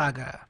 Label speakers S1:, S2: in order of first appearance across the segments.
S1: saga.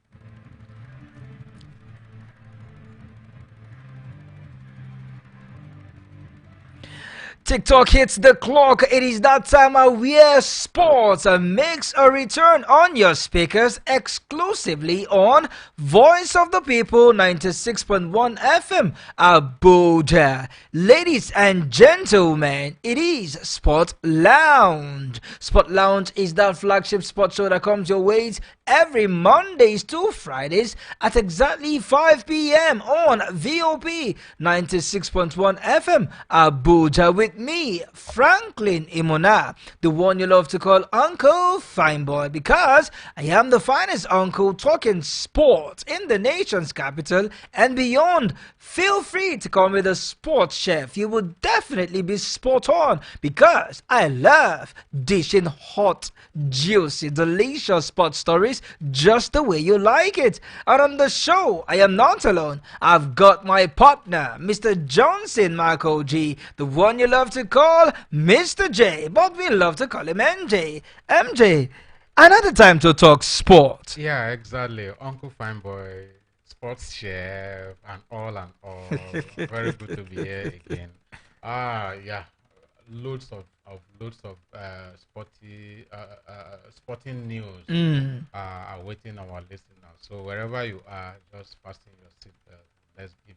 S1: TikTok hits the clock. It is that time where sports makes a return on your speakers exclusively on Voice of the People 96.1 FM Abuja. Ladies and gentlemen, it is Sport Lounge. Sport Lounge is that flagship sports show that comes your way every Mondays to Fridays at exactly 5 p.m. on VOP 96.1 FM Abuja with me, Franklin Imona, the one you love to call Uncle Fineboy, because I am the finest uncle talking sports in the nation's capital and beyond. Feel free to call me the sports chef. You will definitely be spot on because I love dishing hot, juicy, delicious sports stories just the way you like it. And on the show, I am not alone. I've got my partner, Mr. Johnson Marco G, the one you love to call Mr. J, but we love to call him MJ. MJ, another time to talk sport.
S2: Yeah, exactly. Uncle Fineboy, sports chef, and all and all. Very good to be here again. Yeah, loads of sporting news are waiting our listeners. So wherever you are, just fasten your seatbelt. Let's give you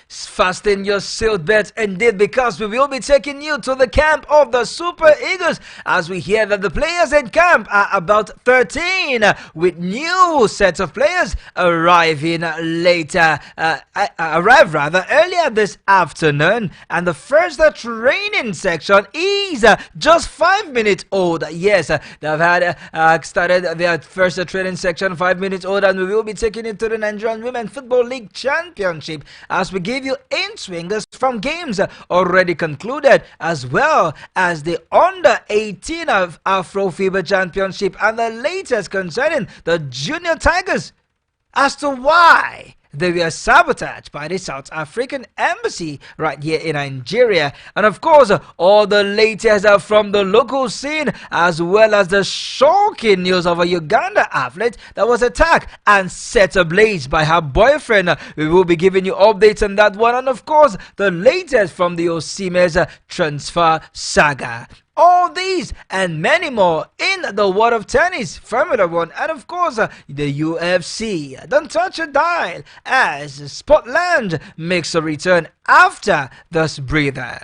S1: Fasten your seatbelt indeed, because we will be taking you to the camp of the Super Eagles as we hear that the players in camp are about 13, with new sets of players arrive earlier this afternoon, and the first training section is just 5 minutes old. Yes, they've had started their first training section 5 minutes old, and we will be taking it to the Nigerian Women Football League Championship as we give you in-swingers from games already concluded, as well as the under-18 of Afro FIBA Championship and the latest concerning the Junior Tigers as to why they were sabotaged by the South African embassy right here in Nigeria. And of course, all the latest from the local scene, as well as the shocking news of a Uganda athlete that was attacked and set ablaze by her boyfriend. We will be giving you updates on that one. And of course, the latest from the Osimhen transfer saga. All these and many more in the world of tennis, Formula One, and of course the UFC. Don't touch a dial as Spotland makes a return after this breather.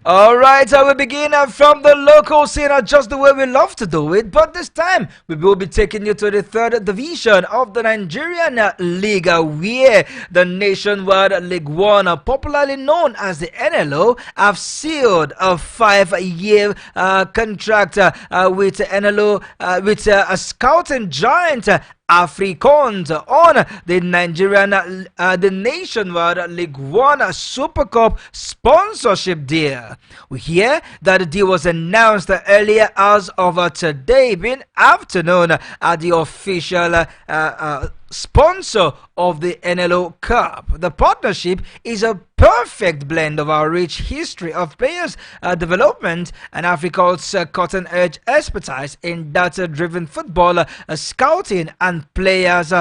S1: Alright, I will begin from the local scene, just the way we love to do it. But this time, we will be taking you to the third division of the Nigerian League, where the Nationwide League One, popularly known as the NLO, have sealed a 5-year contract with NLO, with a scouting giant, Africans, on the the Nationwide League One Super Cup sponsorship deal. We hear that the deal was announced earlier as of today, being afternoon, at the official sponsor of the NLO Cup. The partnership is a perfect blend of our rich history of players development and Africa's cutting edge expertise in data driven football scouting and players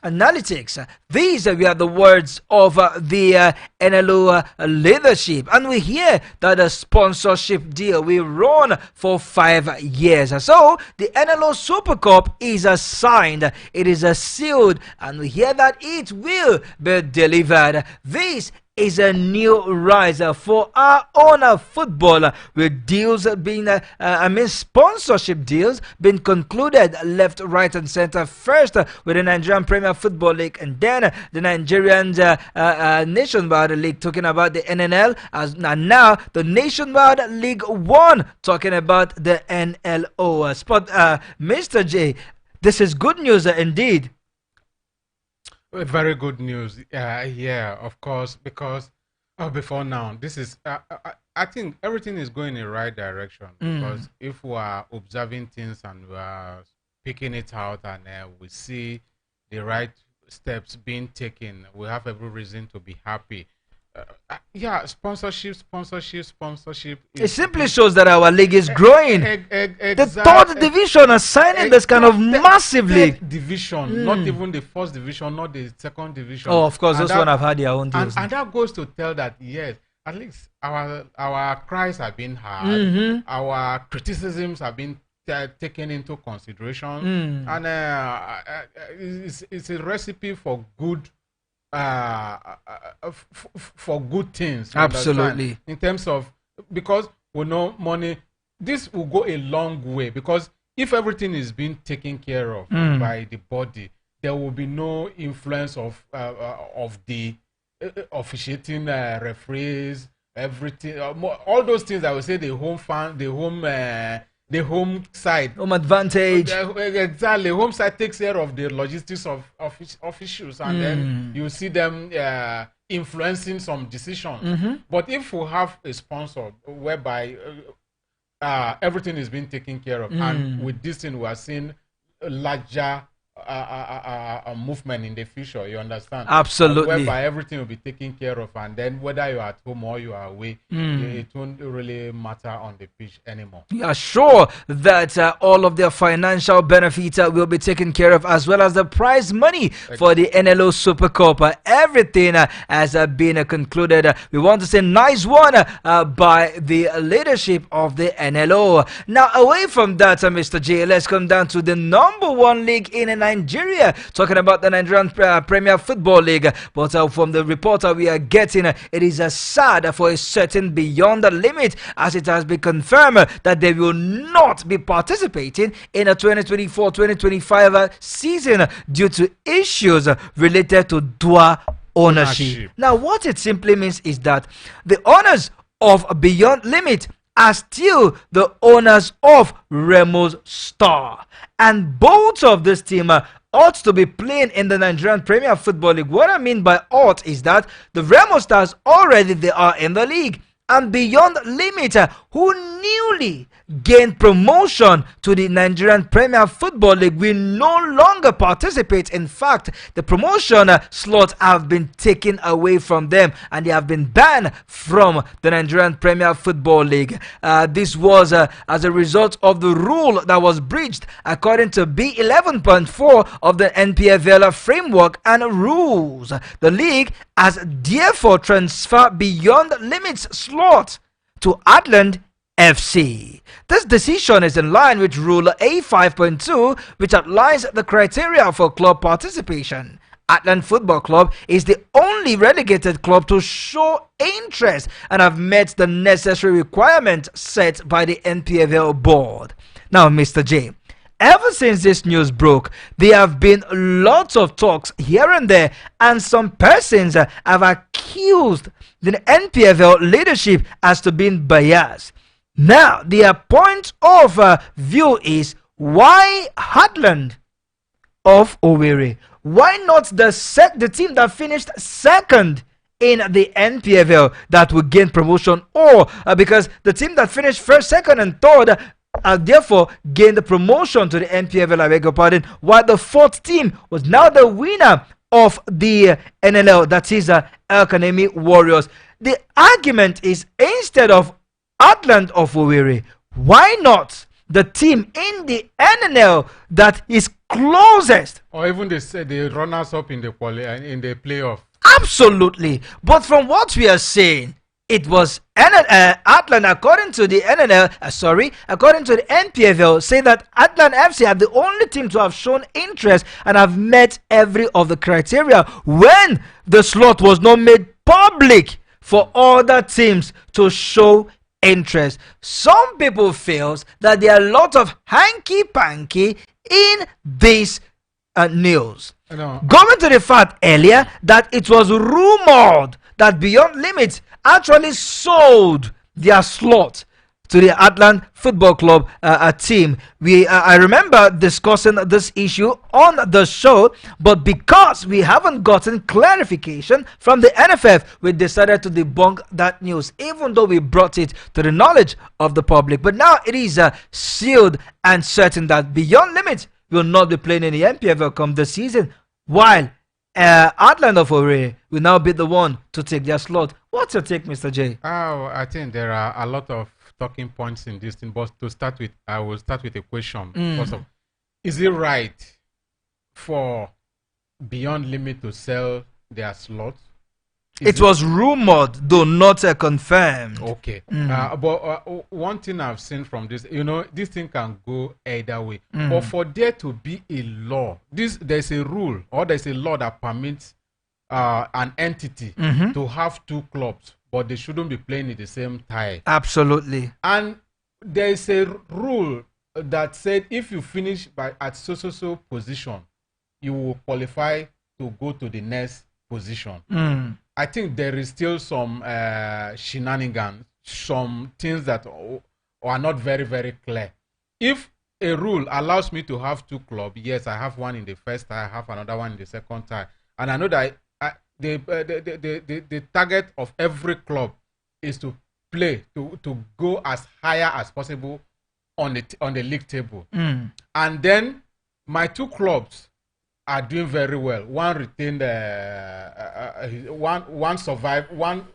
S1: analytics. These were the words of the NLO leadership, and we hear that the sponsorship deal will run for 5 years. So the NLO Super Cup is signed, it is sealed, and we hear that it will be delivered. This is a new rise for our own football, with deals being, sponsorship deals being concluded left, right, and center. First with the Nigerian Premier Football League, and then the Nigerian Nationwide League, talking about the NNL, and now the Nationwide League One, talking about the NLO. Mr. J, this is good news indeed.
S2: very good news. Yeah, of course, because Before now, this is. I think everything is going in the right direction because if we are observing things and we are picking it out and we see the right steps being taken, we have every reason to be happy. Yeah, sponsorship.
S1: It simply shows that our league is growing. The third division are signing this kind of massive league.
S2: Division, not even the first division, not the second division.
S1: Oh, of course, those one have had their own deals.
S2: And that goes to tell that yes, at least our cries have been heard, our criticisms have been taken into consideration, and it's a recipe for good. For good things.
S1: Absolutely.
S2: In terms of, because we know money, this will go a long way because if everything is being taken care of by the body, there will be no influence of the officiating referees, everything, all those things. I would say the home fan, the home side,
S1: home advantage.
S2: Exactly, home side takes care of the logistics of issues, and then you see them influencing some decisions. But if we have a sponsor whereby everything is being taken care of, and with this thing we are seeing larger a movement in the future, you understand?
S1: Absolutely.
S2: Whereby everything will be taken care of, and then whether you're at home or you are away, it won't really matter on the pitch anymore.
S1: You are sure that all of their financial benefits will be taken care of, as well as the prize money for the NLO Super Cup. Everything has been concluded. We want to say nice one by the leadership of the NLO. Now, away from that, Mr. J, let's come down to the #1 league in Nigeria, talking about the Nigerian Premier Football League. But from the reporter we are getting, it is sad for a certain Beyond the Limit, as it has been confirmed that they will not be participating in a 2024-2025 season due to issues related to dual ownership. Now, what it simply means is that the owners of Beyond Limit are still the owners of Remo's Star, and both of this team ought to be playing in the Nigerian Premier Football League. What I mean by ought is that the Remo Stars already they are in the league, and Beyond Limit, who newly gained promotion to the Nigerian Premier Football League, will no longer participate. In fact, the promotion slots have been taken away from them, and they have been banned from the Nigerian Premier Football League. This was as a result of the rule that was breached according to B11.4 of the NPFL framework and rules. The league has therefore transferred Beyond Limits slot to Atland FC. This decision is in line with Rule A5.2, which outlines the criteria for club participation. Atland Football Club is the only relegated club to show interest and have met the necessary requirements set by the NPFL board. Now, Mr. J, ever since this news broke, there have been lots of talks here and there, and some persons have accused the NPFL leadership as to being biased. Now, their point of view is, why Heartland of Owerri? Why not the team that finished second in the NPFL that will gain promotion? Or because the team that finished first, second, and third therefore gained the promotion to the NPFL, I beg your pardon, while the fourth team was now the winner of the NLL, that is El Kanemi Warriors. The argument is, instead of Atland of Owerri, why not the team in the NNL that is closest?
S2: Or even the runners up in the playoff.
S1: Absolutely. But from what we are saying, it was Atland, according to the according to the NPFL, say that Atland FC are the only team to have shown interest and have met every of the criteria when the slot was not made public for other teams to show interest. Some people feel that there are a lot of hanky-panky in this news. Going to the fact earlier that it was rumored that Beyond Limits actually sold their slot to the Atlant Football Club team. I remember discussing this issue on the show, but because we haven't gotten clarification from the NFF, we decided to debunk that news, even though we brought it to the knowledge of the public. But now it is sealed and certain that Beyond Limit will not be playing in the NPFL come this season, while Atlant of Owerri will now be the one to take their slot. What's your take, Mr. J?
S2: Oh, I think there are a lot of talking points in this thing, but to start with, I will start with a question. Is it right for Beyond Limit to sell their slots?
S1: It was rumored, though not confirmed.
S2: Okay. But one thing I've seen from this, this thing can go either way. But for there to be a law, there's a rule or there's a law that permits an entity to have two clubs, but they shouldn't be playing in the same tie.
S1: Absolutely.
S2: And there is a rule that said if you finish at so position, you will qualify to go to the next position. I think there is still some shenanigans, some things that are not very, very clear. If a rule allows me to have two clubs, yes, I have one in the first tie, I have another one in the second tie, and I know that the target of every club is to play to go as higher as possible on the league table. And then my two clubs are doing very well. One retained one survived, one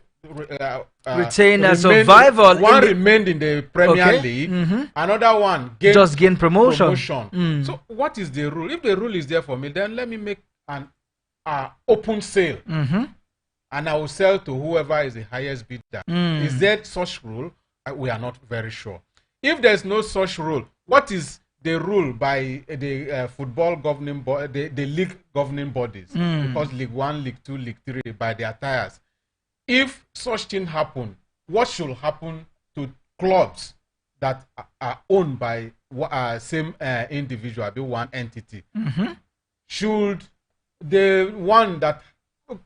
S1: retained a survival.
S2: One remained in the Premier League. Another one
S1: just gained promotion.
S2: So what is the rule? If the rule is there for me, then let me make an open sale, and I will sell to whoever is the highest bidder. Is there such rule? We are not very sure. If there's no such rule, what is the rule by the football governing body, the league governing bodies? Because League 1, League 2, League 3, by their tires. If such thing happen, what should happen to clubs that are owned by same individual, be one entity? Should the one that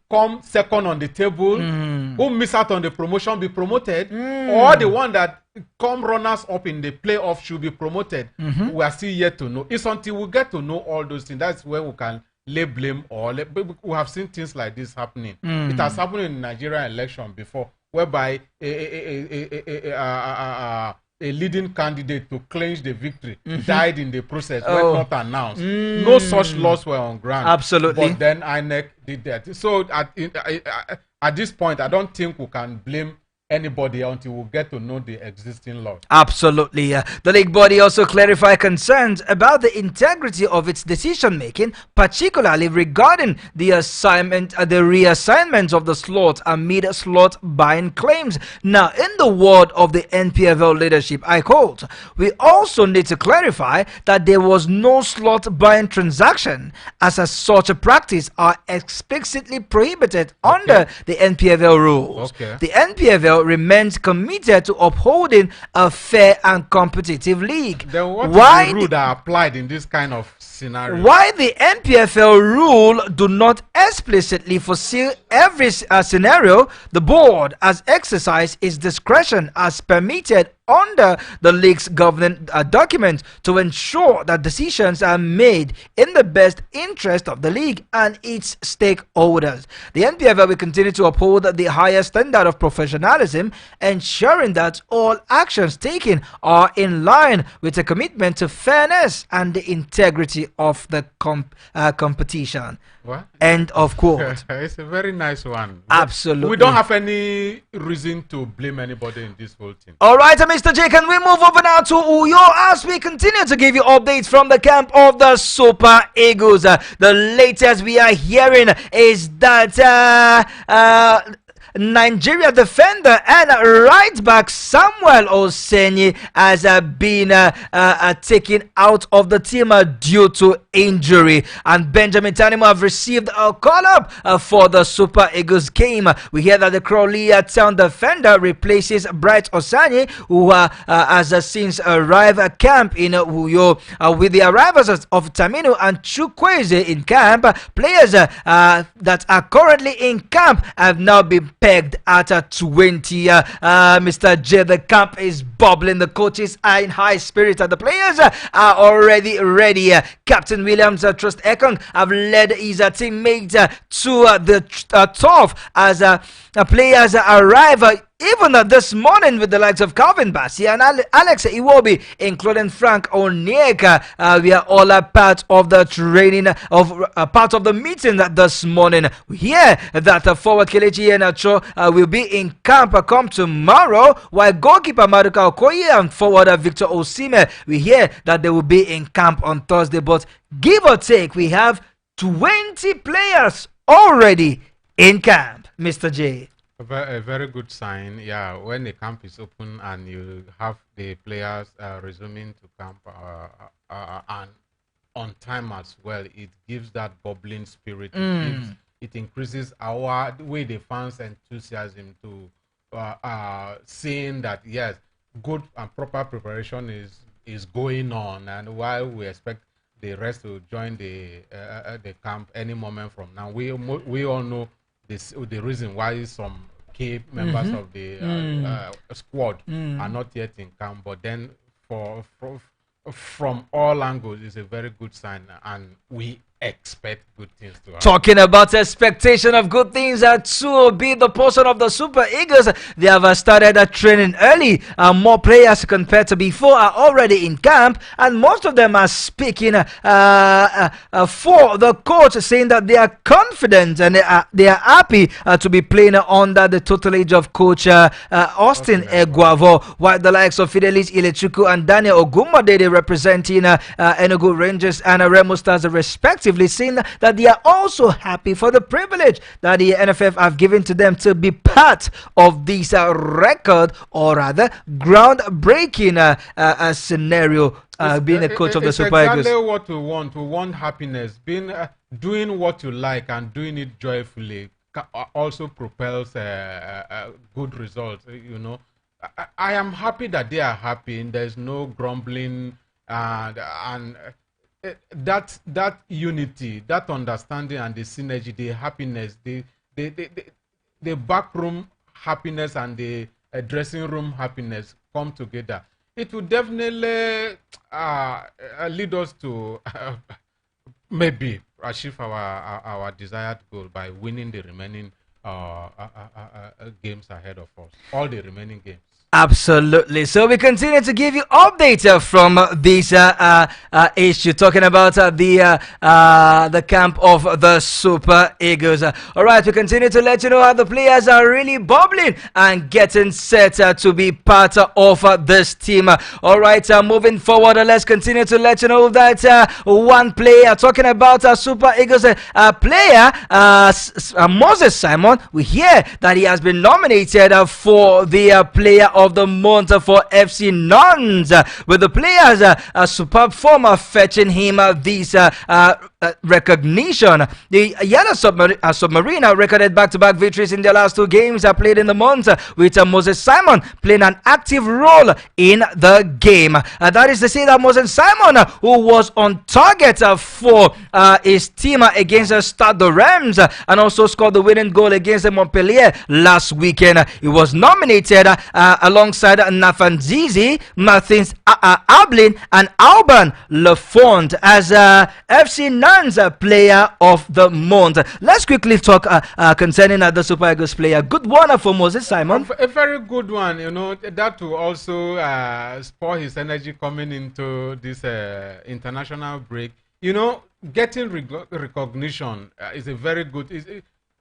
S2: come second on the table, who miss out on the promotion, be promoted, or the one that come runners up in the playoff should be promoted? We are still yet to know. It's until we get to know all those things that's where we can lay blame, or we have seen things like this happening. It has happened in the Nigerian election before, whereby a leading candidate to clinch the victory died in the process when not announced. No such laws were on ground.
S1: Absolutely.
S2: But then INEC did that. So at this point, I don't think we can blame anybody until we get to know the existing law.
S1: Absolutely. The league body also clarified concerns about the integrity of its decision making, particularly regarding the reassignment of the slot amid slot buying claims. Now, in the word of the NPFL leadership, I quote, "We also need to clarify that there was no slot buying transaction, as such a practice are explicitly prohibited under the NPFL rules. The NPFL remains committed to upholding a fair and competitive league."
S2: Then what is the rule that applied in this kind of scenario?
S1: Why the NPFL rule do not explicitly foresee every scenario, the board has exercised its discretion as permitted under the league's governing document to ensure that decisions are made in the best interest of the league and its stakeholders. The NPFL will continue to uphold the highest standard of professionalism, ensuring that all actions taken are in line with a commitment to fairness and the integrity of the competition.
S2: What?
S1: End of quote.
S2: It's a very nice one.
S1: Absolutely.
S2: We don't have any reason to blame anybody in this whole thing.
S1: All right, Mr. J, can we move over now to Uyo as we continue to give you updates from the camp of the Super Eagles? The latest we are hearing is that Nigeria defender and right back Samuel Oseni has been taken out of the team due to injury, and Benjamin Tanimu have received a call-up for the Super Eagles game. We hear that the Crawley Town defender replaces Bright Osani, who has since arrived at camp in Uyo. With the arrivals of Taminu and Chukwueze in camp, players that are currently in camp have now been pegged at 20. Mr. J, the camp is bubbling. The coaches are in high spirits, and the players are already ready. Captain Williams Trust Ekong have led his teammates to the turf as players arrive. Even this morning, with the likes of Calvin Bassey and Alex Iwobi, including Frank Onyeka, we are all a part of the training, part of the meeting this morning. We hear that forward Kelechi Iheanacho will be in camp come tomorrow, while goalkeeper Maduka Okoye and forward Victor Osimhen, we hear that they will be in camp on Thursday. But give or take, we have 20 players already in camp, Mr. J.
S2: A very good sign, yeah. When the camp is open and you have the players resuming to camp and on time as well, it gives that bubbling spirit. It increases the way the fans' enthusiasm to seeing that yes, good and proper preparation is going on, and while we expect the rest to join the camp any moment from now, we all know the reason why some key members of the squad are not yet in camp, but then from all angles, it's a very good sign, and we expect good things to happen.
S1: Talking about expectation of good things to be the portion of the Super Eagles, they have started training early. More players compared to before are already in camp, and most of them are speaking for the coach, saying that they are confident and they are happy to be playing under the tutelage of coach Austin Eguavo, while the likes of Fidelis Ilechuku and Daniel Ogumade representing Enugu Rangers and Remo Stars respectively, saying that they are also happy for the privilege that the NFF have given to them to be part of this record, or rather groundbreaking scenario, being a coach of the Super Eagles.
S2: It's exactly what we want. We want happiness. Doing what you like and doing it joyfully also propels good results. You know, I am happy that they are happy and there's no grumbling and that unity, that understanding, and the synergy, the happiness, the backroom happiness and the dressing room happiness come together. It will definitely lead us to maybe achieve our desired goal by winning the remaining games ahead of us, all the remaining games.
S1: Absolutely. So we continue to give you updates from this issue, talking about the camp of the Super Eagles. All right, we continue to let you know how the players are really bubbling and getting set to be part of this team. All right, moving forward, let's continue to let you know that one player, talking about Super Eagles player, Moses Simon, we hear that he has been nominated for the player of the month for FC Nuns, with the players a superb form fetching him this recognition. The Yellow Submarine recorded back-to-back victories in their last two games played in the month, with Moses Simon playing an active role in the game. That is to say that Moses Simon, who was on target for his team against Stade de Reims and also scored the winning goal against Montpellier last weekend, he was nominated alongside Nathan Zizi, Martins Ablin and Alban Lafont as FC Nantes player of the month. Let's quickly talk concerning the Super Eagles player. Good one for Moses Simon.
S2: A very good one, you know, that will also spur his energy coming into this international break. You know, getting recognition is a very good,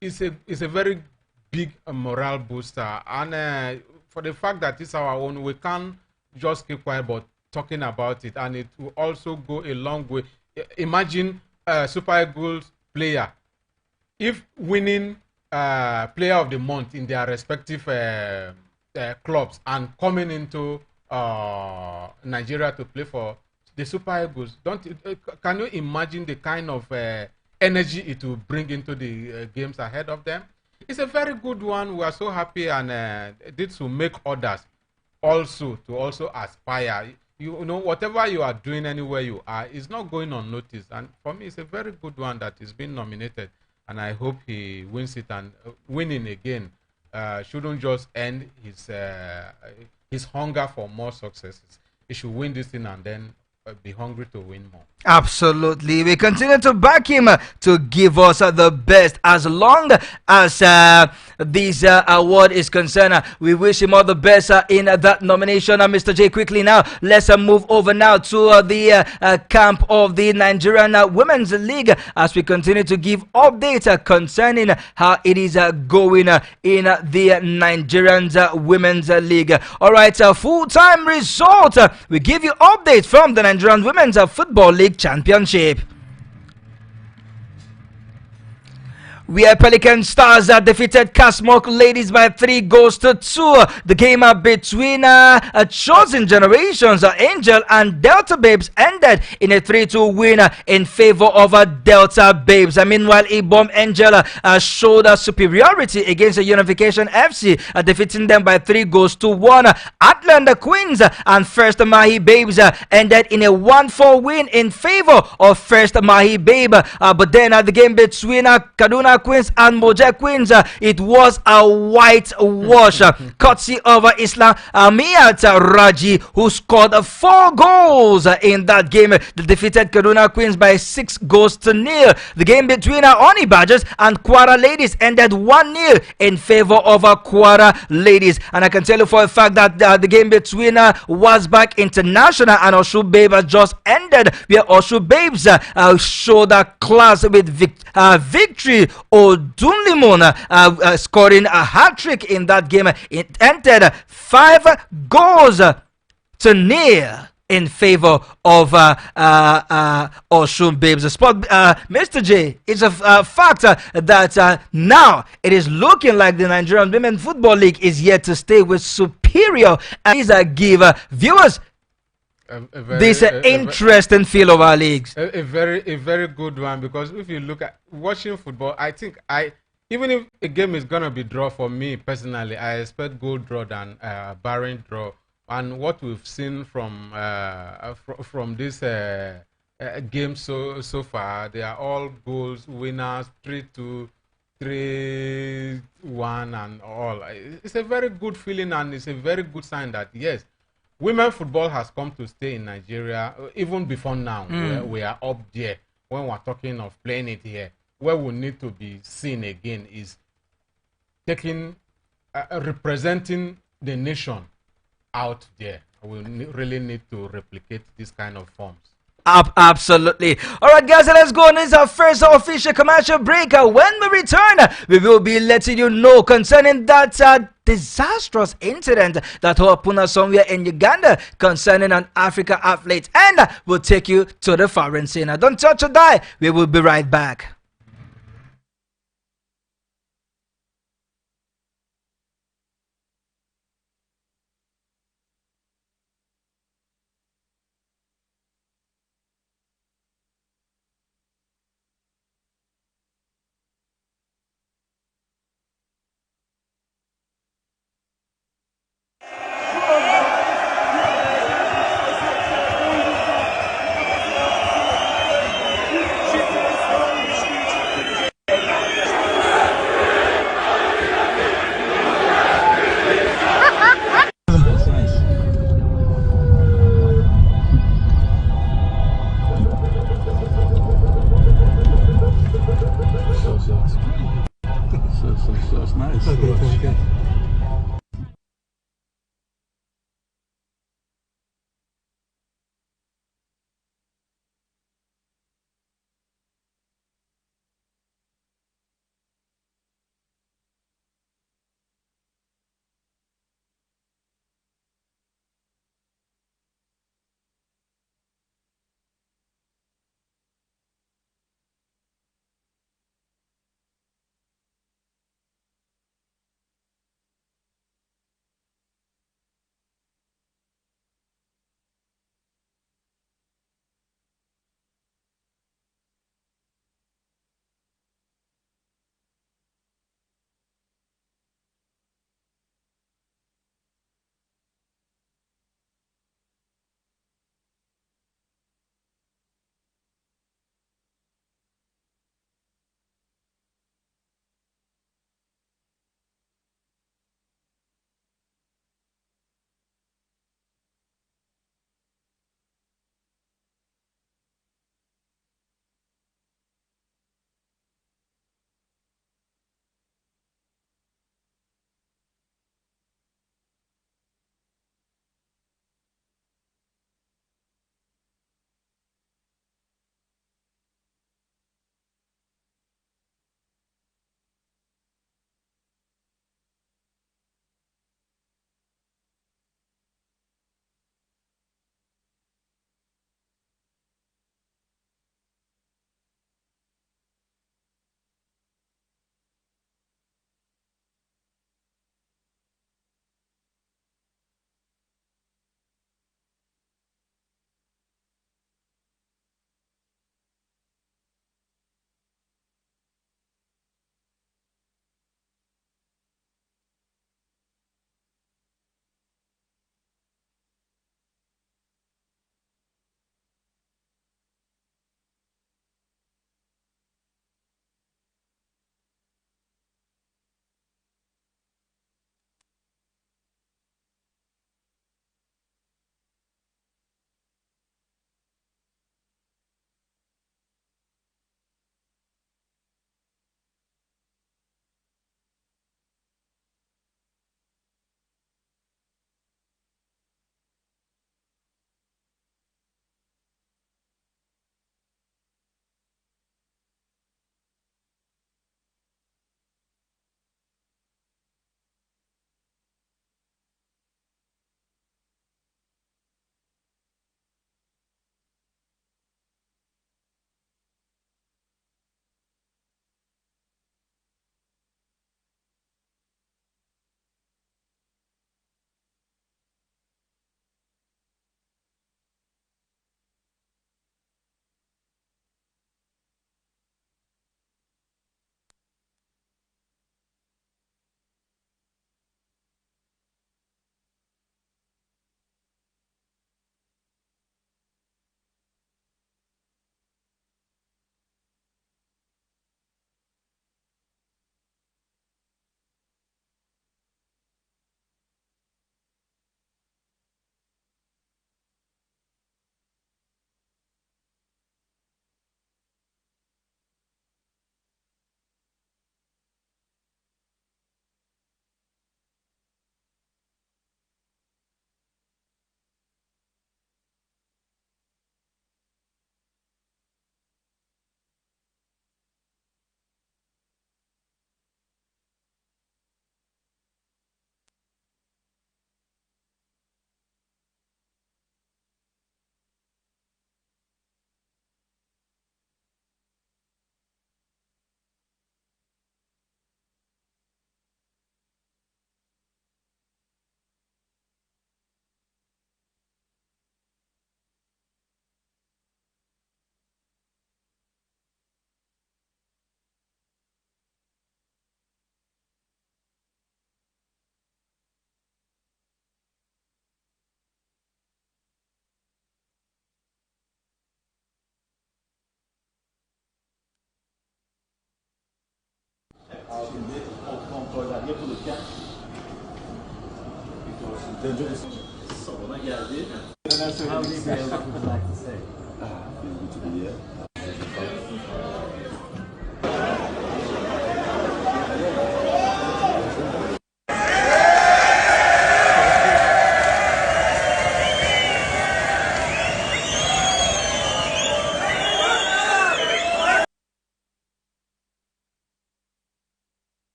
S2: is a very big morale booster, and for the fact that it's our own, we can't just keep quiet but talking about it, and it will also go a long way. Imagine a Super Eagles player, if winning player of the month in their respective clubs and coming into Nigeria to play for the Super Eagles. Can you imagine the kind of energy it will bring into the games ahead of them? It's a very good one. We are so happy, and this will make others also aspire. You know, whatever you are doing anywhere you are, is not going unnoticed. And for me, it's a very good one that is being nominated. And I hope he wins it, and winning again shouldn't just end his hunger for more successes. He should win this thing and then be hungry to win more.
S1: Absolutely. We continue to back him to give us the best as long as this award is concerned. We wish him all the best in that nomination. Mr. J, quickly now, let's move over now to the camp of the Nigerian Women's League as we continue to give updates concerning how it is going in the Nigerian Women's League. All right, full-time result. We give you updates from the Nigerian Women's Football League Championship, where Pelican Stars defeated Kasmok Ladies by 3-2. The game between Chosen Generations, Angel and Delta Babes ended in a 3-2 win in favor of Delta Babes. Meanwhile, Ibom Angel showed superiority against Unification FC, defeating them by 3-1. Atlanta Queens and First Mahi Babes ended in a 1-4 win in favor of First Mahi Babe. But then the game between Kaduna Queens and Moja Queens, it was a whitewash, courtesy of Islam Amiyat Raji, who scored 4 goals in that game. They defeated Kaduna Queens by 6-0. The game between Oni Badgers and Kwara Ladies ended 1-0 in favor of Kwara Ladies. And I can tell you for a fact that the game between Wasbak International and Oshu Babes just ended, where Oshu Babes showed a class with victory. Odunlimon scoring a hat-trick in that game. It entered 5-0 in favor of Oshun Babes. Sport, Mr. J, it's a fact that now it is looking like the Nigerian Women Football League is yet to stay with superior, and these give viewers this interesting feel of our leagues.
S2: A very good one, because if you look at watching football, I think even if a game is gonna be draw, for me personally, I expect goal draw than barren draw. And what we've seen from this game so far, they are all goals winners, 3-2, 3-1, and all. It's a very good feeling, and it's a very good sign that yes, women football has come to stay in Nigeria. Even before now, we are up there. When we're talking of playing it here, where we need to be seen again is taking, representing the nation out there. We really need to replicate this kind of forms.
S1: Absolutely. All right, guys, let's go. This is our first official commercial break. When we return, we will be letting you know concerning that disastrous incident that happened somewhere in Uganda concerning an African athlete, and we'll take you to the foreign scene. Don't touch or die. We will be right back.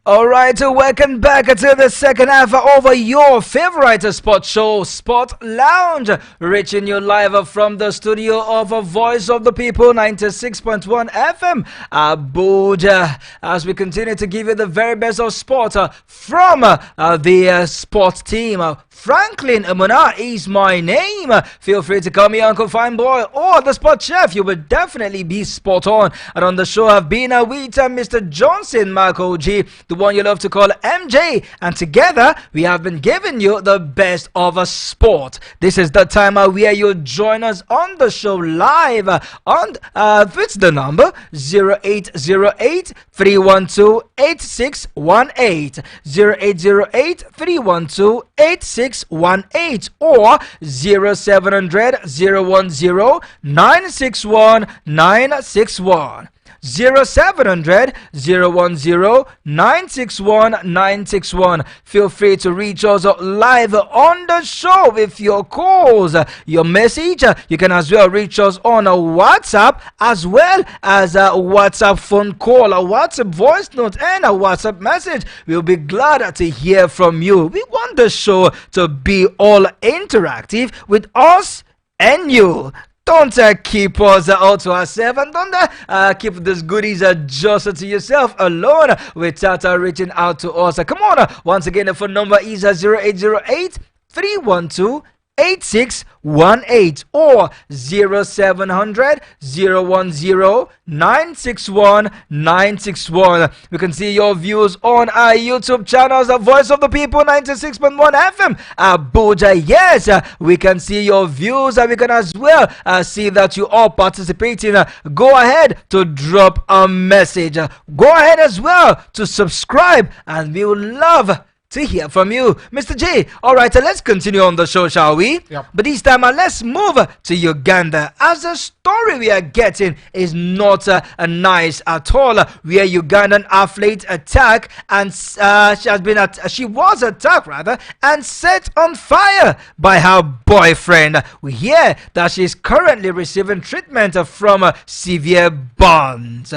S1: Alright, so welcome back to the second half of your favorite sports show, Sport Lounge, reaching you live from the studio of Voice of the People, 96.1 FM, Abuja, as we continue to give you the very best of sport from the sports team. Franklin Amuna is my name. Feel free to call me Uncle Fine Boy or the Sport Chef. You will definitely be spot on. And on the show, I've been with Mr. Johnson Marco G, the one you love to call MJ, and together we have been giving you the best of a sport. This is the time where you join us on the show live on what's the number 0808 312 8618 0808 312 8618 or 0700 010 961 961. 0700 010 961 961. Feel free to reach us live on the show with your calls, your message. You can as well reach us on a WhatsApp as well as a WhatsApp phone call, a WhatsApp voice note, and a WhatsApp message. We'll be glad to hear from you. We want the show to be all interactive with us and you. Don't keep us all to ourselves, and don't keep these goodies just to yourself alone without reaching out to us. Come on, once again, the phone number is 0808 312 8618 or 0700 010 961 961. We can see your views on our YouTube channels, the Voice of the People 96.1 FM Abuja. Yes, we can see your views, and we can as well see that you are participating. Go ahead to drop a message. Go ahead as well to subscribe, and we would love to hear from you, Mr. J. Alright, let's continue on the show, shall we?
S2: Yep.
S1: But this time, let's move to Uganda, as the story we are getting is not nice at all. Where Ugandan athlete attacked, and she was attacked rather, and set on fire by her boyfriend. We hear that she's currently receiving treatment from severe burns.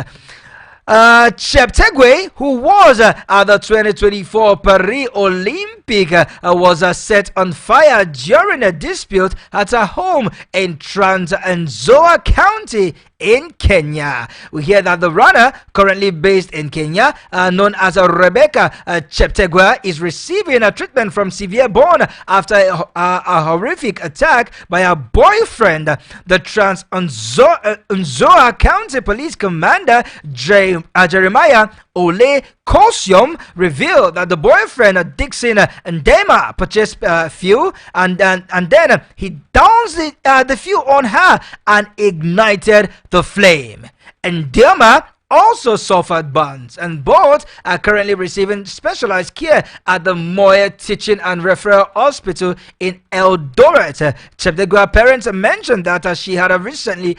S1: Cheptegei, who was at the 2024 Paris Olympic, was set on fire during a dispute at her home in Trans Nzoia County in Kenya. We hear that the runner, currently based in Kenya, known as Rebecca Cheptegei, is receiving a treatment from severe burn after a horrific attack by her boyfriend. The Trans Nzoia County Police Commander Jeremiah Ole Kosium revealed that the boyfriend Dixon Ndema purchased fuel and then he doused the fuel on her and ignited the flame. Ndema also suffered burns, and both are currently receiving specialized care at the Moya Teaching and Referral Hospital in Eldoret. Cheptegei parents mentioned that she had recently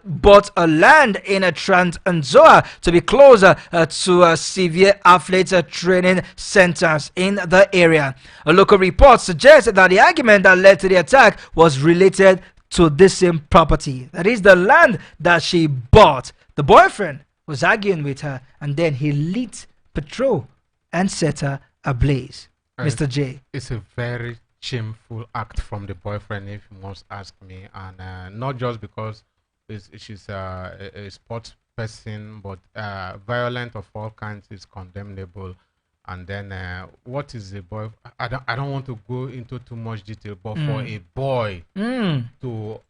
S1: bought a land in Trans Nzoia to be closer to severe athletes training centers in the area. A local report suggests that the argument that led to the attack was related to this same property, that is the land that she bought. The boyfriend was arguing with her, and then he lit petrol and set her ablaze. Mr. J.
S2: It's a very shameful act from the boyfriend, if you must ask me, and not just because she's a sports person, but violence of all kinds is condemnable. And then what is a boy? I don't want to go into too much detail, but for a boy to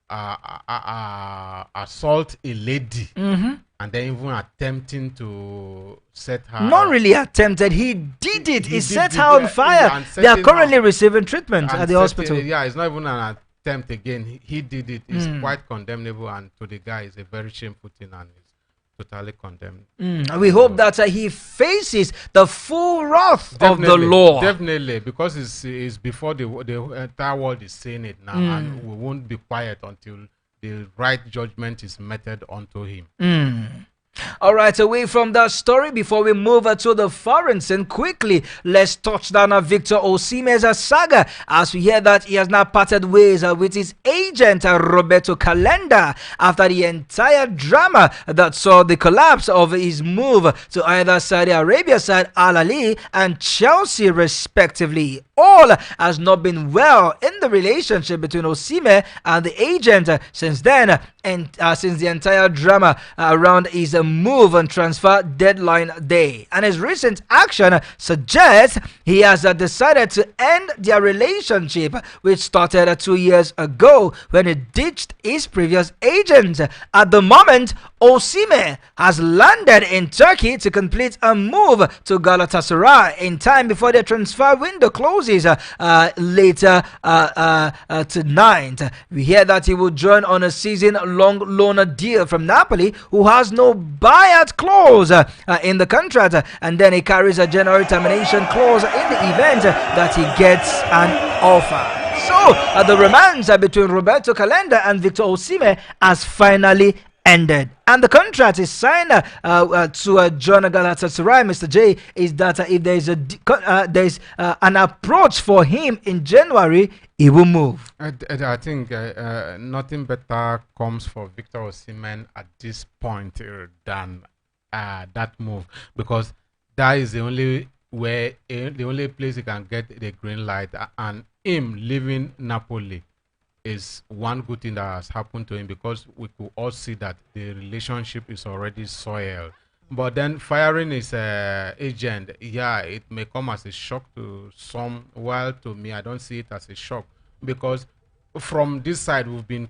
S2: assault a lady and then even attempting to set her,
S1: not really attempted, he did it. He set her on fire. They are currently receiving treatment at the hospital.
S2: Yeah, it's not even an attempt again. He did it. It's quite condemnable, and to the guy, it's a very shameful thing, and it's totally condemned.
S1: We hope that he faces the full wrath of the law.
S2: Definitely, because it's before the entire world is saying it now, and we won't be quiet until the right judgment is meted onto him.
S1: All right, away from that story, before we move to the foreign scene, quickly, let's touch down on Victor Osimhen's saga as we hear that he has now parted ways with his agent, Roberto Calenda, after the entire drama that saw the collapse of his move to either Saudi Arabia side Al Ahly and Chelsea, respectively. All has not been well in the relationship between Osimhen and the agent since then, and since the entire drama around his move on transfer deadline day. And his recent action suggests he has decided to end their relationship, which started 2 years ago when he ditched his previous agent. At the moment, Osimhen has landed in Turkey to complete a move to Galatasaray in time before the transfer window closes later tonight. We hear that he will join on a season-long loan deal from Napoli, who has no buyout clause in the contract, and then he carries a January termination clause in the event that he gets an offer. So the romance between Roberto Calenda and Victor Osimhen has finally ended, and the contract is signed to join Galatasaray, Mr. J, is that if there's an approach for him in January, he will move.
S2: I think nothing better comes for Victor Osimhen at this point than that move, because that is the only place he can get the green light, and him leaving Napoli is one good thing that has happened to him, because we could all see that the relationship is already soiled. But then firing his agent, yeah, it may come as a shock to some, while to me, I don't see it as a shock, because from this side, we've been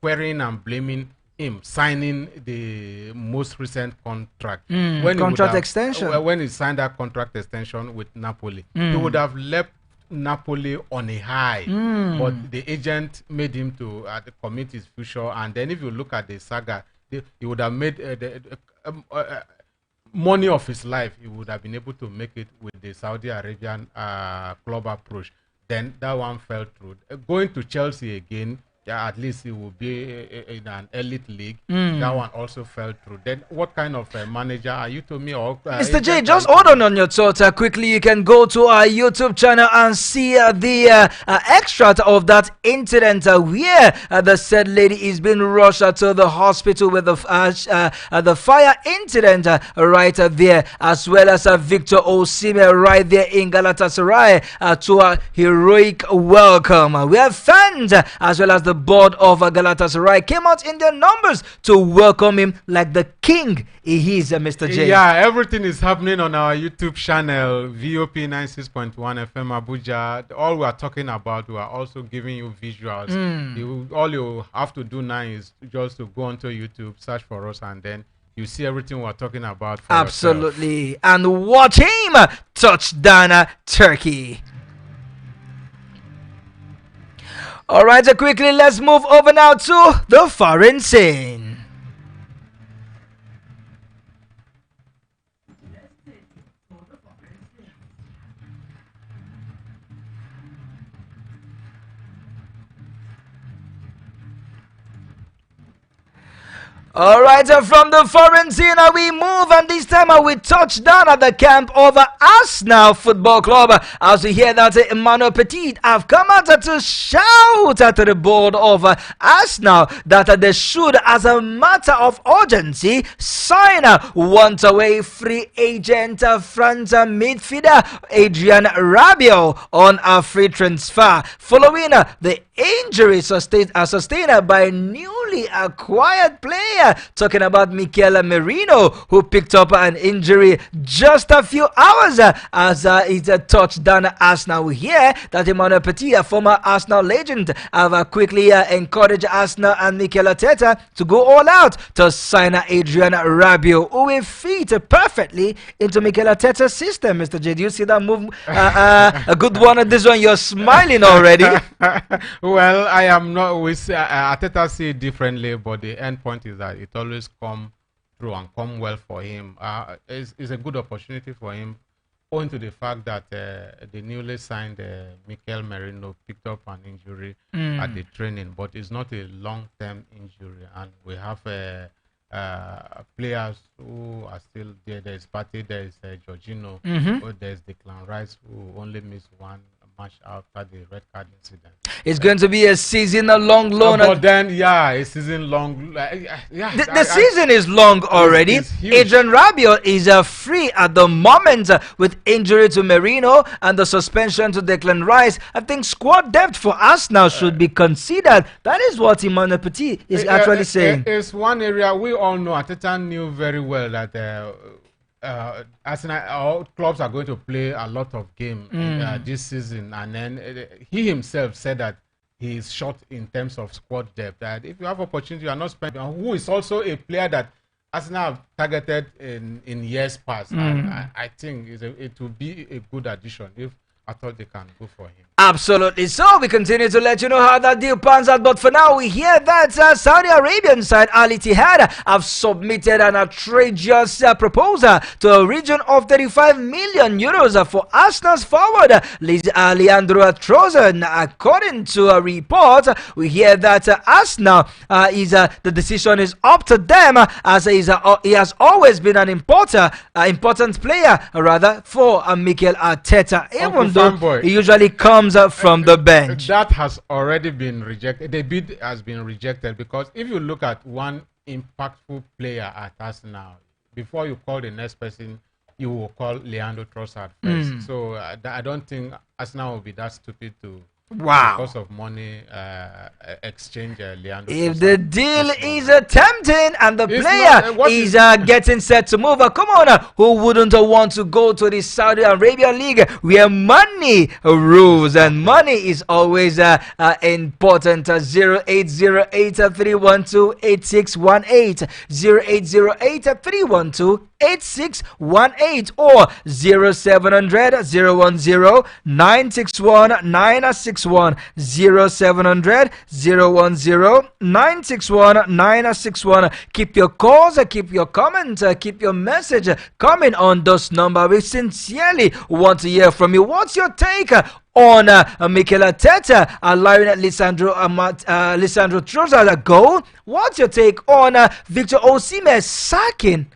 S2: querying and blaming him signing the most recent contract.
S1: Contract extension.
S2: When he signed that contract extension with Napoli, he would have left Napoli on a high, but the agent made him to commit his future. And then if you look at the saga, he would have made the money of his life. He would have been able to make it with the Saudi Arabian club approach. Then that one fell through. Going to Chelsea again, yeah, at least he will be in an elite league. That one also fell through. Then what kind of manager are you to me? Or
S1: Mr. J, just hold on your thoughts quickly. You can go to our YouTube channel and see the extract of that incident where the said lady is being rushed to the hospital with the fire incident right there, as well as Victor Osimhen right there in Galatasaray to a heroic welcome. We have fans as well as the board of Galatasaray came out in their numbers to welcome him like the king he is, Mr. J.
S2: Yeah, everything is happening on our YouTube channel, VOP 96.1 FM Abuja. All we are talking about, we are also giving you visuals. All you have to do now is just to go onto YouTube, search for us, and then you see everything we're talking about for
S1: absolutely yourself. And watch him touchdown Turkey. All right, quickly, let's move over now to the foreign scene. All right, from the foreign scene, we move, and this time we touch down at the camp of Arsenal Football Club as we hear that Emmanuel Petit have come out to shout at the board of Arsenal that they should, as a matter of urgency, sign once-away free agent France midfielder Adrien Rabiot on a free transfer following the injury sustained by newly newly acquired player. Talking about Mikel Merino, who picked up an injury just a few hours as it touched down Arsenal. We hear that Emmanuel Petit, a former Arsenal legend, have quickly encouraged Arsenal and Mikel Arteta to go all out to sign Adrian Rabiot, who will fit perfectly into Mikel Arteta's system. Mr. J, do you see that move? A good one. This one, you're smiling already.
S2: Well, I am not. Arteta see it differently, but the end point is that it always come through and come well for him. It's a good opportunity for him, owing to the fact that the newly signed Mikel Merino picked up an injury at the training, but it's not a long-term injury, and we have players who are still there. There's Partey, there's Jorginho, there's Declan Rice, who only missed one match after the red card incident.
S1: It's going to be a season-long loan.
S2: But then, a season-long.
S1: The season is long already. Adrian Rabiot is free at the moment with injury to Merino and the suspension to Declan Rice. I think squad depth for us now should be considered. That is what Emmanuel Petit is actually saying.
S2: It's one area we all know. Arteta knew very well that Arsenal, all clubs are going to play a lot of games this season, and then he himself said that he is short in terms of squad depth. That if you have opportunity, you are not spending. Who is also a player that Arsenal have targeted in years past, and I think it will be a good addition if I thought they can go for him.
S1: Absolutely. So we continue to let you know how that deal pans out. But for now, we hear that Saudi Arabian side Al Ittihad have submitted an outrageous proposal to a region of 35 million euros for Arsenal's forward Leandro Trossard. According to a report, we hear that Arsenal the decision is up to them, as he has always been an important player rather for Mikel Arteta, even though he usually comes from the bench.
S2: That has already been rejected. The bid has been rejected, because if you look at one impactful player at Arsenal, before you call the next person, you will call Leandro Trossard first. So I don't think Arsenal will be that stupid to, because of money, exchange Leandro.
S1: If the deal is tempting and the player is getting set to move, come on, who wouldn't want to go to the Saudi Arabia League where money rules, and money is always important. 0808-312-8618, 0808-312-8618, or 0700-010-961-961, 0700-010-961-961. Keep your calls, keep your comments, keep your message coming on this number. We sincerely want to hear from you. What's your take on Mikel Arteta allowing Lisandro Trossard go? What's your take on Victor Osimhen sacking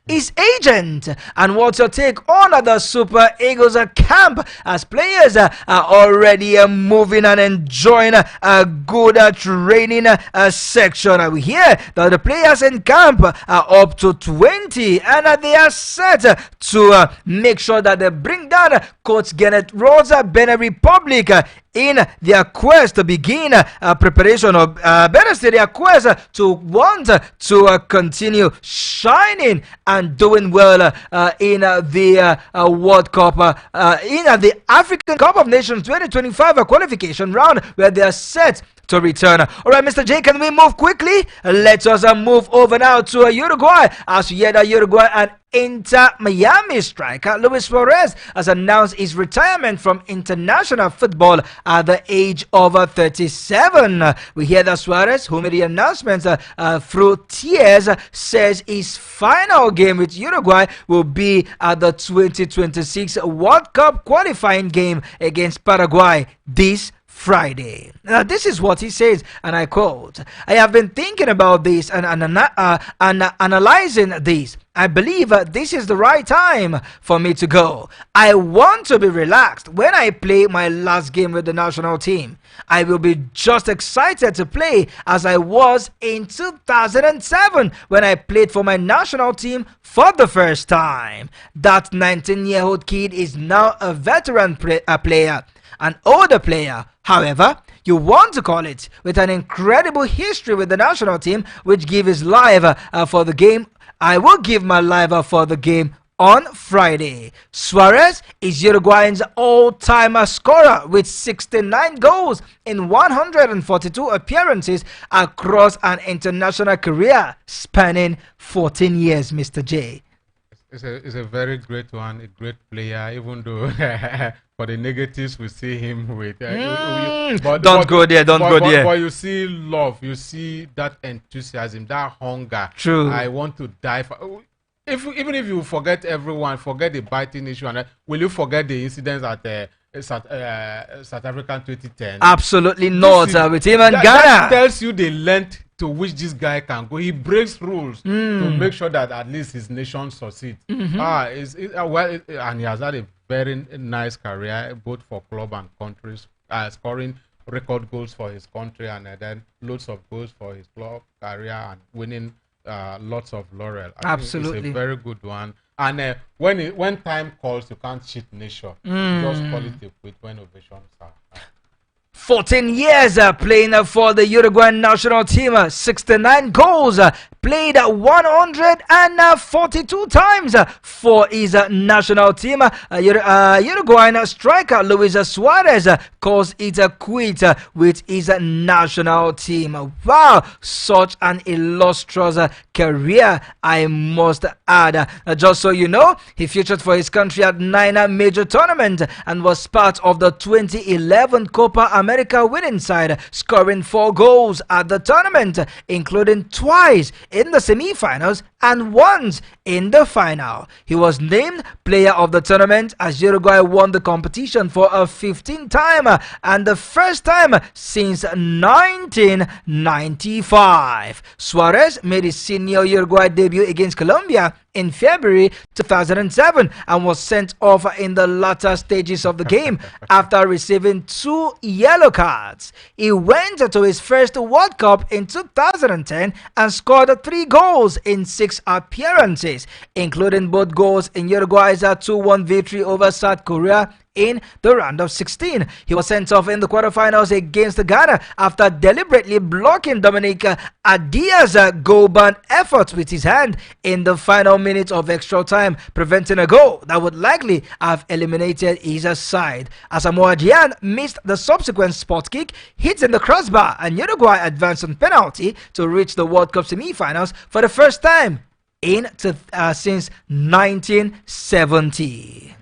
S1: his agent? And what's your take on the Super Eagles camp, as players are already moving and enjoying a good training section? We hear that the players in camp are up to 20, and they are set to make sure that they bring down Coach Gennett Rosa Benin Republic in their quest to begin preparation, or better say their quest to want to continue shining and doing well in the World Cup, in the African Cup of Nations 2025 qualification round, where they are set to return. All right, Mr. J, can we move quickly? Let us move over now to Uruguay, as we hear that Uruguay and Inter Miami striker Luis Suarez has announced his retirement from international football at the age of 37. We hear that Suarez, who made the announcement through tears, says his final game with Uruguay will be at the 2026 World Cup qualifying game against Paraguay this Friday. Now, this is what he says, and I quote, "I have been thinking about this and analyzing this. I believe this is the right time for me to go. I want to be relaxed when I play my last game with the national team. I will be just excited to play as I was in 2007 when I played for my national team for the first time." That 19-year-old kid is now a veteran player. An older player, however, you want to call it, with an incredible history with the national team, which give his life for the game. I will give my life for the game on Friday. Suarez is Uruguay's all-time scorer with 69 goals in 142 appearances across an international career spanning 14 years, Mr. J.
S2: It's a very great one, a great player, even though for the negatives we see him with.
S1: Don't go there.
S2: But you see love, you see that enthusiasm, that hunger.
S1: True.
S2: I want to die for. Even if you forget everyone, forget the biting issue, and will you forget the incidents at South African 2010?
S1: Absolutely not. With him and Ghana.
S2: That tells you the length to which this guy can go. He breaks rules to make sure that at least his nation succeeds. And he has had a very nice career, both for club and countries, scoring record goals for his country, and then loads of goals for his club career, and winning lots of laurel.
S1: Absolutely,
S2: it's a very good one. And when time calls, you can't cheat nature. Just call it a quit when ovations are.
S1: 14 years playing for the Uruguayan national team, 69 goals, played 142 times for his national team. Uruguayan striker Luis Suarez calls it a quit with his national team. Wow, such an illustrious career, I must add. Just so you know, he featured for his country at 9 major tournaments and was part of the 2011 Copa America winning side, scoring 4 goals at the tournament, including twice in the semi-finals and once in the final. He was named player of the tournament as Uruguay won the competition for a 15th time and the first time since 1995. Suarez made his senior Uruguay debut against Colombia in February 2007 and was sent off in the latter stages of the game after receiving 2 yellow cards. He went to his first World Cup in 2010 and scored 3 goals in 6 appearances, including both goals in Uruguay's 2-1 victory over South Korea in the round of 16. He was sent off in the quarterfinals against Ghana after deliberately blocking Dominic Adia's goal-bound efforts with his hand in the final minutes of extra time, preventing a goal that would likely have eliminated his side. Asamoah Gyan missed the subsequent spot kick, hitting the crossbar, and Uruguay advanced on penalty to reach the World Cup semi-finals for the first time since 1970.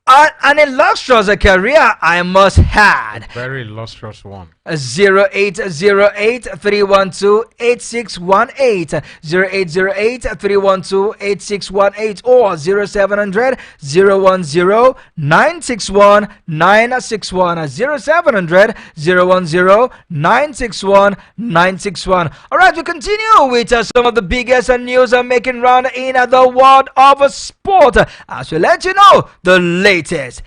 S1: An illustrious career, I must add.
S2: Very illustrious one.
S1: 0808-312-8618, 0808-312-8618, or 0700-010-961-961, 0700-010-961-961. Alright, we continue with some of the biggest news making round in the world of sport as we let you know the latest,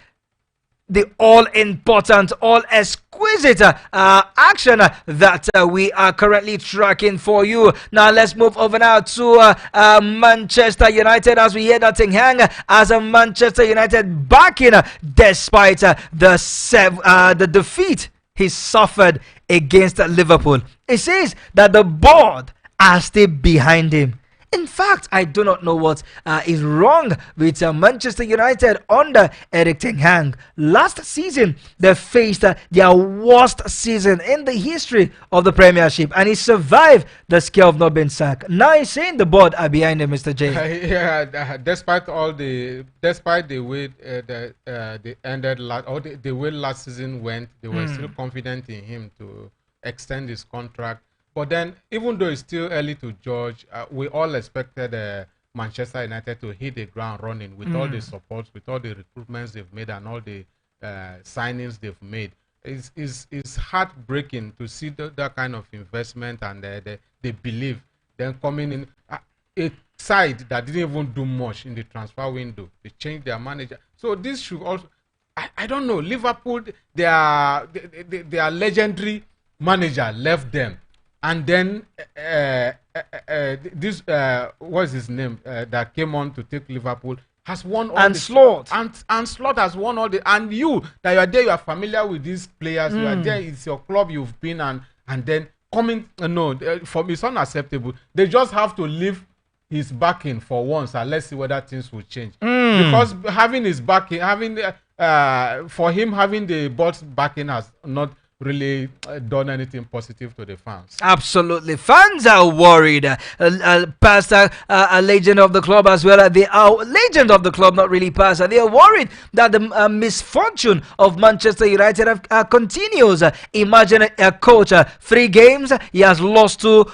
S1: the all-important, all-exquisite action that we are currently tracking for you. Now let's move over now to Manchester United as we hear that thing hang as Manchester United backing despite the defeat he suffered against Liverpool. It says that the board are still behind him. In fact, I do not know what is wrong with Manchester United under Erik ten Hag. Last season, they faced their worst season in the history of the Premiership, and he survived the scare of not being sacked. Now he's saying the board are behind him, Mr. J.
S2: Despite the way they ended the way last season went, they were still confident in him to extend his contract. But then, even though it's still early to judge, we all expected Manchester United to hit the ground running with all the supports, with all the recruitments they've made and all the signings they've made. It's heartbreaking to see that kind of investment and they believe. Then coming in, a side that didn't even do much in the transfer window. They changed their manager. So this should also, I don't know, Liverpool, their legendary manager left them. and then this what's his name that came on to take Liverpool has won all
S1: And Slot.
S2: and Slot has won all the, and you that you are there, you are familiar with these players, you are there, it's your club you've been, and then coming for me it's unacceptable. They just have to leave his backing for once and let's see whether things will change. Because having his backing, for him having the board's backing has not really done anything positive to the fans.
S1: Absolutely. Fans are worried. Pastor, a legend of the club as well. They are legend of the club, not really pastor. They are worried that the misfortune of Manchester United continues. Imagine a coach, 3 games, he has lost to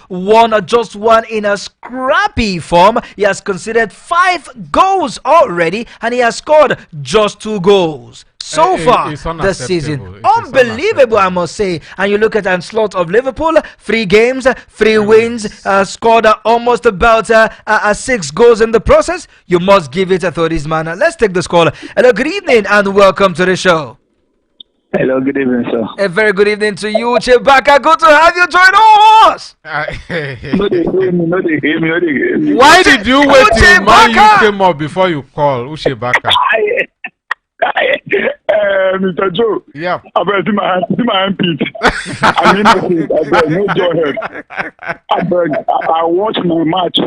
S1: just one in a scrappy form. He has conceded 5 goals already and he has scored just 2 goals. So far this season, unbelievable, I must say. And you look at Slot of Liverpool, 3 games, 3 wins, scored almost about 6 goals in the process. You must give it to this man. Let's take this call. Hello, good evening, and welcome to the show.
S3: Hello, good evening, sir.
S1: A very good evening to you, Chewbacca. Good to have you join us.
S3: No, they hear me.
S2: Why did you wait till you came up before you call Ushebaka?
S3: Mr. Joe.
S2: Yeah.
S3: I beg, see my handpiece. I mean, I beg, no joy. I beg, I watch my match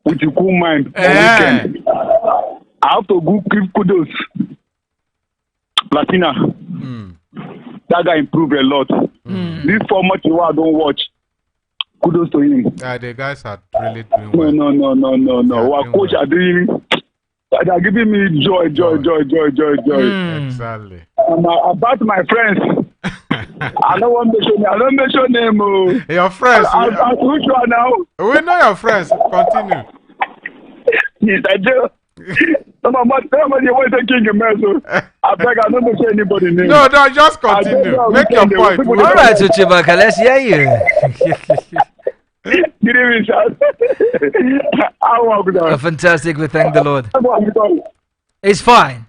S3: with a cool mind. Weekend. I have to give kudos. Latina. That guy improved a lot. This format I don't watch. Kudos to him.
S2: The guys are really doing well.
S3: No. Our coach are doing. They are giving me joy.
S2: Exactly.
S3: About my friends. I don't want to mention name.
S2: Your friends.
S3: Which one now?
S2: We know your friends. Continue.
S3: Mr. Joe. Somebody want to king a mess. I beg, I don't mention anybody name.
S2: No, just continue. Make your point.
S1: All right, Chewbacca, let's hear you.
S3: Good evening, sir.
S1: Oh, fantastic, we thank the Lord. It's fine.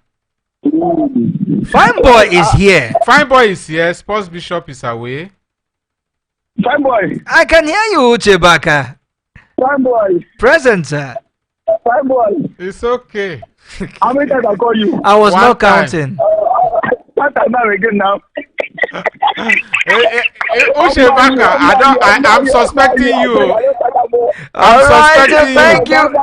S1: Fine boy is here.
S2: Fine boy is here. Sports Bishop is away.
S3: Fine boy.
S1: I can hear you, Chewbacca.
S3: Fine boy.
S1: Present, sir.
S3: Fine boy.
S2: It's okay.
S3: How many times I call you?
S1: I was not counting.
S3: What time now again now?
S2: Ushebaka, I'm suspecting you.
S1: All right, thank you.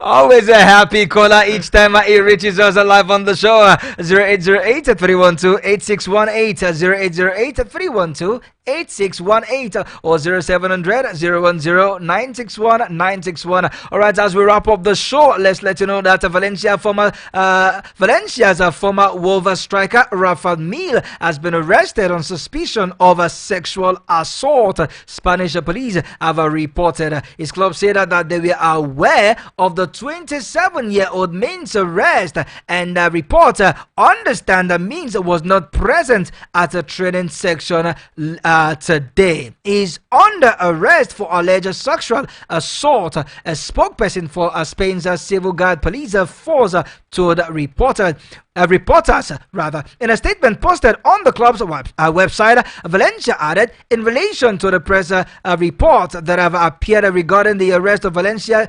S1: Always a happy caller each time he reaches us live on the show. 0808-312-8618, 0808-312-8618, or 0700-010-961-961. All right, as we wrap up the show, let's let you know that Valencia's former Wolves striker Rafa Mil has been arrested on suspicion of a sexual assault. Spanish police have reported. His club said that they were aware of the 27-year-old man's arrest, and the report understand that Mins was not present at a training section today. He's under arrest for alleged sexual assault. A spokesperson for Spain's civil guard police force told reporters in a statement posted on the club's website. Valencia added, in relation to the press reports that have appeared regarding the arrest of Valencia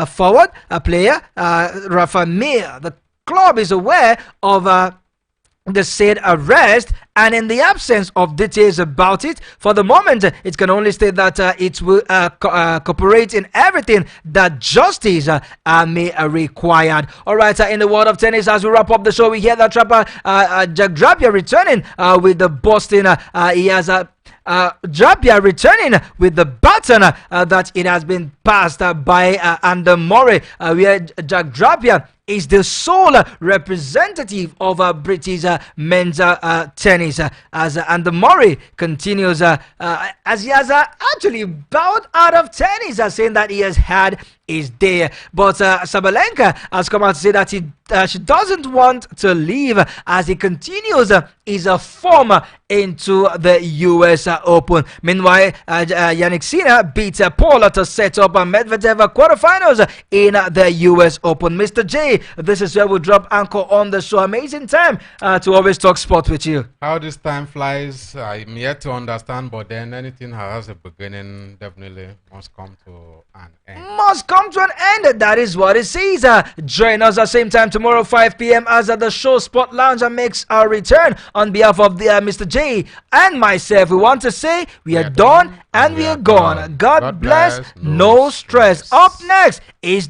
S1: forward player Rafa Mir, the club is aware of the said arrest, and in the absence of details about it, for the moment, it can only state that it will cooperate in everything that justice may require. All right, in the world of tennis, as we wrap up the show, we hear that Jack Drapier returning with the Boston. He has Drapier returning with the baton that it has been passed by Andy Murray. Where Jack Drapier is the sole representative of British men's tennis, as Andy Murray continues as he has actually bowed out of tennis, saying that he has had is there. But Sabalenka has come out to say that she doesn't want to leave as he continues his form into the US Open. Meanwhile, Yannick Sinner beat Paul to set up Medvedev quarterfinals in the US Open. Mr. J, this is where we drop anchor on the show. Amazing time to always talk sport with you.
S2: How this time flies, I'm yet to understand, but then anything has a beginning definitely must come to an end.
S1: Must come to an end. That is what it says. Join us at the same time tomorrow, 5 p.m. as the show Sport Lounge makes our return. On behalf of the Mr. J and myself, we want to say we are done and we are gone. God bless. No stress. Up next is